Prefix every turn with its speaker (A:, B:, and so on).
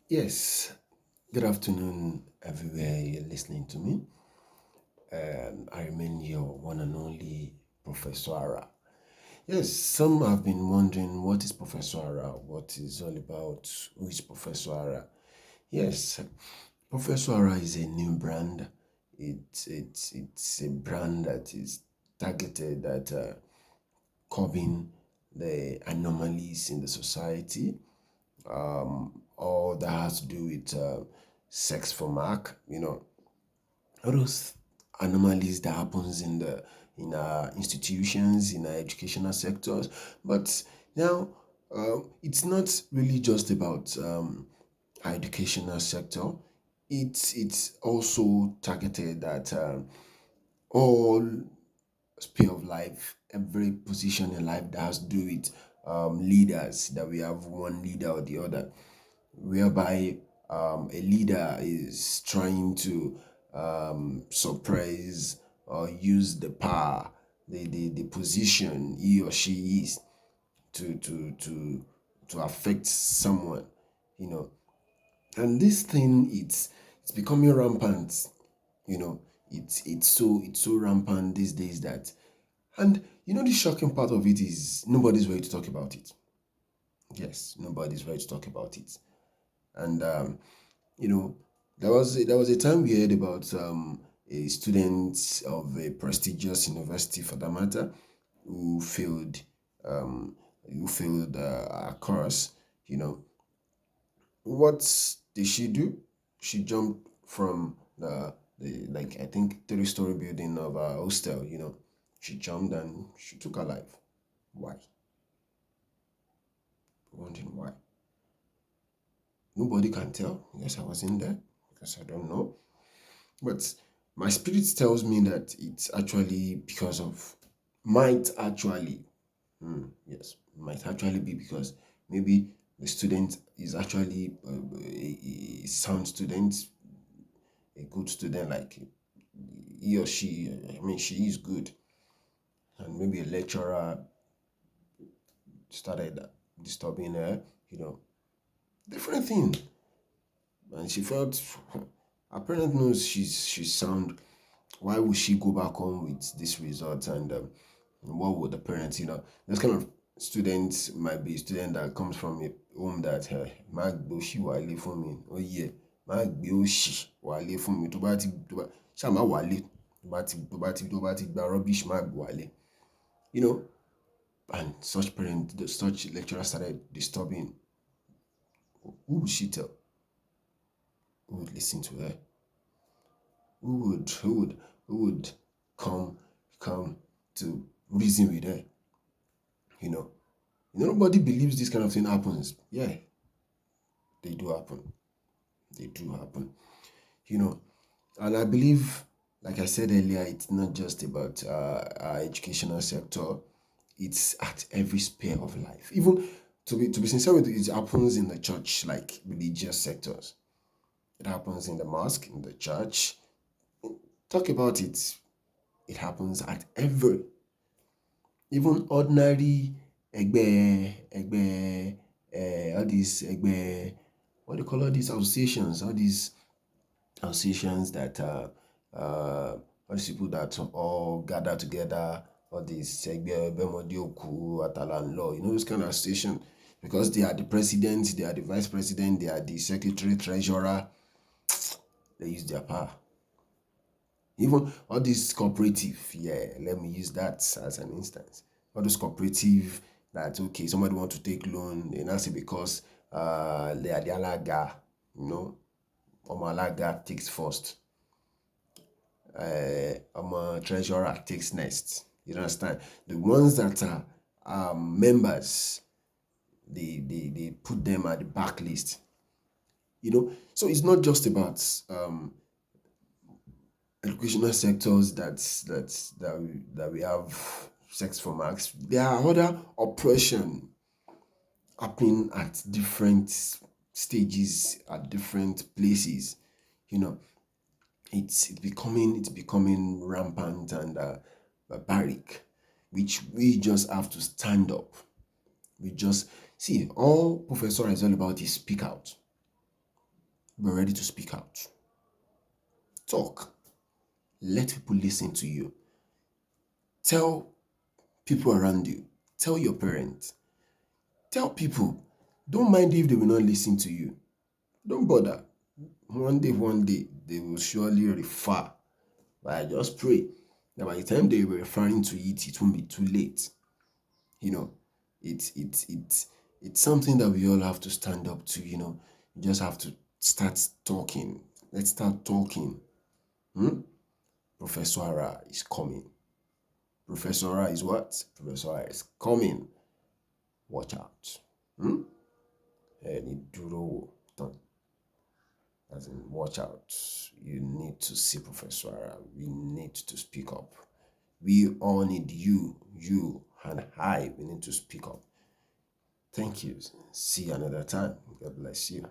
A: Yes, good afternoon, everywhere you're listening to me. I remain your one and only Professor Ara. Yes, some have been wondering what is Professor Ara, what is all about, who is Professor Ara. Yes, Professor Ara is a new brand. It's a brand that is targeted at curbing the anomalies in the society, all that has to do with sex for mark, all those anomalies that happens in our institutions, in our educational sectors. But now, it's not really just about our educational sector. It's also targeted at all sphere of life, every position in life that has to do with leaders. That we have one leader or the other, whereby a leader is trying to suppress or use the power, the position he or she is to affect someone, you know. And this thing, it's becoming rampant, you know. It's so rampant these days that, and the shocking part of it is nobody's ready to talk about it. Yes, nobody's ready to talk about it. And you know, there was a time we heard about a student of a prestigious university, for that matter, who failed um, a course. You know, what did she do? She jumped from the like, I think, three-story building of a hostel. She jumped and she took her life. Why? Wondering why. Nobody can tell. Yes, I was in there because I don't know. But my spirit tells me that it's actually because of, might actually, yes, might actually be because maybe the student is actually a sound student, a good student, like he or she, I mean, she is good. And maybe a lecturer started disturbing her, you know, different thing. And she felt, her parent knows she's sound. Why would she go back home with this result? And what would the parents, this kind of students might be a student that comes from a home that máa gbé òṣì wálé fún mi, ó yẹ, máa gbé òṣì wálé fún mi, tó bá ṣáà má wálé, tó bá ti gba rubbish, má gbé wálé, you know. And such parents, such lecturer started disturbing. Who would she tell? Who would listen to her? Who would come come to reason with her? You know, nobody believes this kind of thing happens. Yeah, they do happen. They do happen. You know, and I believe, like I said earlier, it's not just about our educational sector. It's at every sphere of life. Even, to be sincere with you, it happens in the church, like religious sectors. It happens in the mosque, in the church. Talk about it. It happens at every, even ordinary ẹgbẹ́ all these ẹgbẹ́, what do you call all these associations, all these associations that all these people that all gather together, all these ẹgbẹ́ ẹgbẹ́mọdé òkú àtàlà ńlọ, those kind of association, because they are the president, they are the vice president, they are the secretary, treasurer. They use their power. Even all these cooperative, yeah, let me use that as an instance. All those cooperative that, okay, somebody want to take loan, they now say because they are the alaga, Omo alaga takes first, Omo treasurer takes next. You understand? The ones that are members, they put them at the back list. So it's not just about educational sectors that we have sex for marks. There are other oppression happening at different stages, at different places. You know, it's becoming rampant and barbaric, which we just have to stand up. We just see, all Professor is all about is speak out. be ready to speak out. Talk. Let people listen to you. Tell people around you. Tell your parents. Tell people. Don't mind if they will not listen to you. Don't bother. One day, they will surely refer. But I just pray that by the time they were referring to it, it won't be too late. You know, it's something that we all have to stand up to. You just have to start talking. Let's start talking. Hmm? Professor Ara is coming. Professor Ara is what? Professor Ara is coming. Watch out. Hmm? Any duro don't, as in watch out. You need to see Professor Ara. We need to speak up. We all need you and I. We need to speak up. Thank you. See you another time. God bless you.